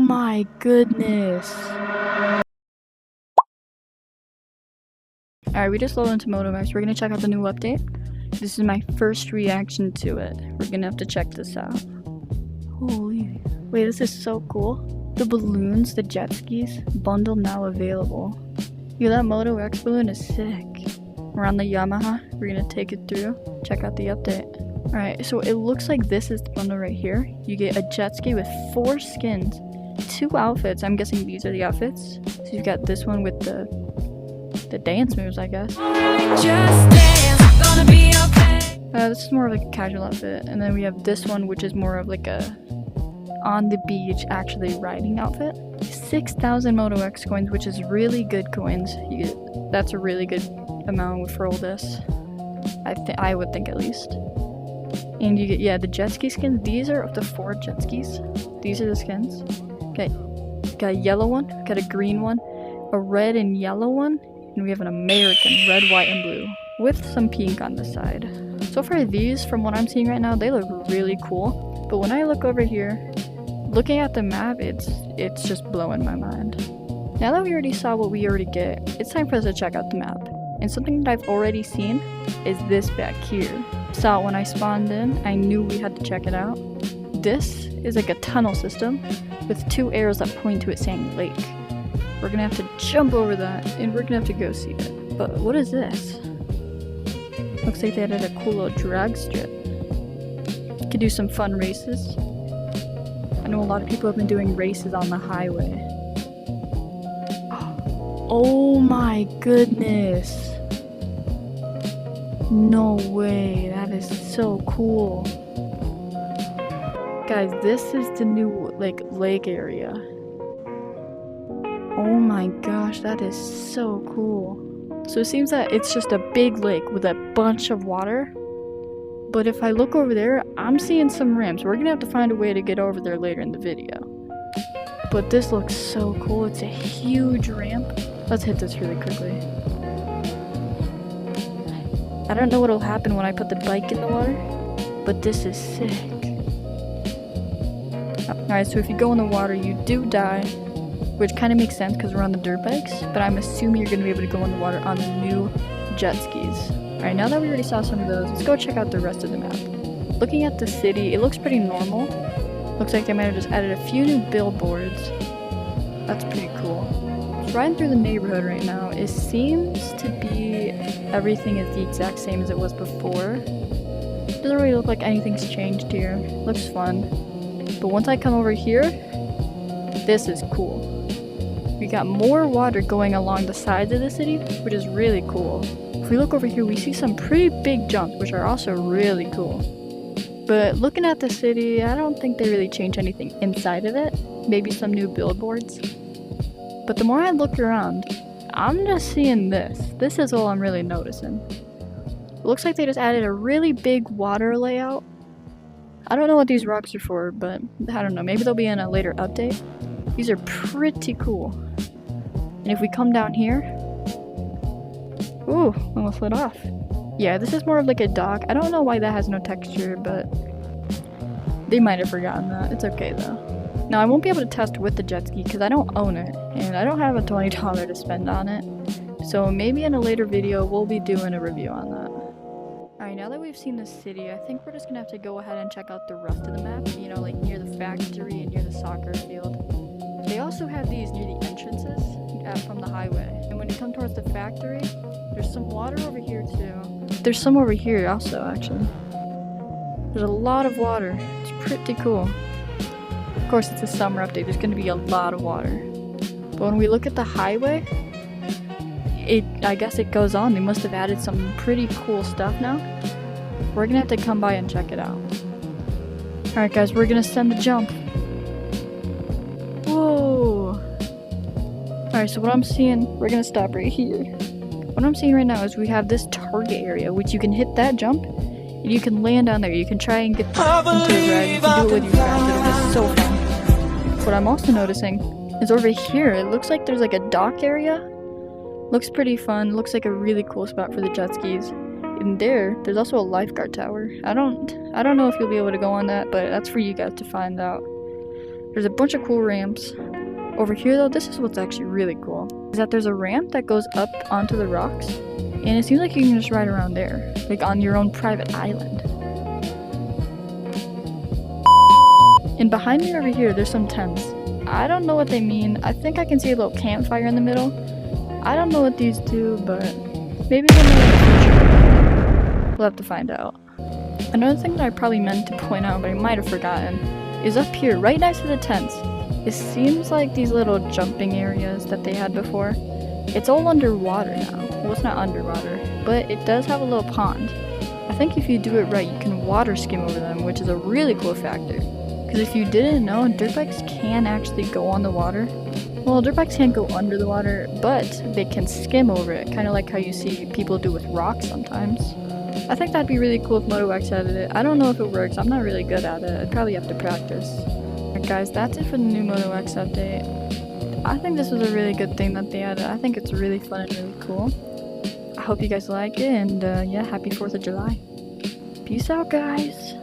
my goodness. Alright, we just loaded into motoX. We're gonna check out the new update. This is my first reaction to it. We're gonna have to check this out. Holy. Wait, this is so cool. The balloons, the jet skis, bundle now available. Yo, that motoX balloon is sick. We're on the Yamaha. We're gonna take it through. Check out the update. Alright, so it looks like this is the bundle right here. You get a jet ski with 4 skins, 2 outfits. I'm guessing these are the outfits. So you've got this one with the dance moves, I guess. Just dance, gonna be okay. This is more of like a casual outfit. And then we have this one, which is more of like a on the beach actually riding outfit. 6,000 motoX coins, which is really good coins. That's a really good amount for all this. I would think at least. And you get, yeah, the jet ski skins. These are up to 4 jet skis. These are the skins. Okay, got a yellow one, got a green one, a red and yellow one, and we have an American red, white, and blue with some pink on the side. So far, these, from what I'm seeing right now, they look really cool. But when I look over here, looking at the map, it's just blowing my mind. Now that we already saw what we already get, it's time for us to check out the map. And something that I've already seen is this back here. Saw it when I spawned in. I knew we had to check it out. This is like a tunnel system with 2 arrows that point to it saying lake. We're gonna have to jump over that and we're gonna have to go see it. But what is this? Looks like they added a cool little drag strip. Could do some fun races. I know a lot of people have been doing races on the highway. Oh my goodness. No way, that is so cool. Guys, this is the new lake area. Oh my gosh, that is so cool. So it seems that it's just a big lake with a bunch of water. But if I look over there, I'm seeing some ramps. We're gonna have to find a way to get over there later in the video. But this looks so cool. It's a huge ramp. Let's hit this really quickly. I don't know what'll happen when I put the bike in the water, but this is sick. Alright, so if you go in the water, you do die, which kind of makes sense because we're on the dirt bikes, but I'm assuming you're going to be able to go in the water on the new jet skis. Alright, now that we already saw some of those, let's go check out the rest of the map. Looking at the city, it looks pretty normal. Looks like they might have just added a few new billboards. That's pretty cool. Riding through the neighborhood right now, it seems to be everything is the exact same as it was before. Doesn't really look like anything's changed here. Looks fun. But once I come over here, this is cool. We got more water going along the sides of the city, which is really cool. If we look over here, we see some pretty big jumps, which are also really cool. But looking at the city, I don't think they really changed anything inside of it. Maybe some new billboards. But the more I look around, I'm just seeing this. This is all I'm really noticing. It looks like they just added a really big water layout. I don't know what these rocks are for, but I don't know. Maybe they'll be in a later update. These are pretty cool. And if we come down here... Ooh, almost slid off. Yeah, this is more of like a dock. I don't know why that has no texture, but... They might have forgotten that. It's okay though. Now, I won't be able to test with the jet ski because I don't own it, and I don't have a $20 to spend on it. So maybe in a later video, we'll be doing a review on that. Alright, now that we've seen the city, I think we're just gonna have to go ahead and check out the rest of the map, you know, like near the factory and near the soccer field. They also have these near the entrances from the highway. And when you come towards the factory, there's some water over here too. There's some over here also, actually. There's a lot of water. It's pretty cool. Of course, it's a summer update. There's going to be a lot of water. But when we look at the highway, I guess it goes on. They must have added some pretty cool stuff now. We're going to have to come by and check it out. Alright guys, we're going to send the jump. Whoa! Alright, so what I'm seeing, we're going to stop right here. What I'm seeing right now is we have this target area, which you can hit that jump, and you can land on there. You can try and get into the ride. You can do it with your friends. It'll be so fun. What I'm also noticing is over here, it looks like there's like a dock area. Looks pretty fun. Looks like a really cool spot for the jet skis. In there's also a lifeguard tower. I don't know if you'll be able to go on that, but that's for you guys to find out. There's a bunch of cool ramps. Over here though, this is what's actually really cool, is that there's a ramp that goes up onto the rocks, and it seems like you can just ride around there, like on your own private island. And behind me over here, there's some tents. I don't know what they mean. I think I can see a little campfire in the middle. I don't know what these do, but maybe we'll know in the future. We'll have to find out. Another thing that I probably meant to point out, but I might have forgotten, is up here, right next to the tents. It seems like these little jumping areas that they had before, it's all underwater now. Well, it's not underwater, but it does have a little pond. I think if you do it right, you can water skim over them, which is a really cool factor. Because if you didn't know, dirt bikes can actually go on the water. Well, dirt bikes can't go under the water, but they can skim over it, kind of like how you see people do with rocks sometimes. I think that'd be really cool if motoX added it. I don't know if it works, I'm not really good at it, I'd probably have to practice. Alright guys, that's it for the new motoX update. I think this was a really good thing that they added. I think it's really fun and really cool. I hope you guys like it, and yeah, happy 4th of July. Peace out, guys!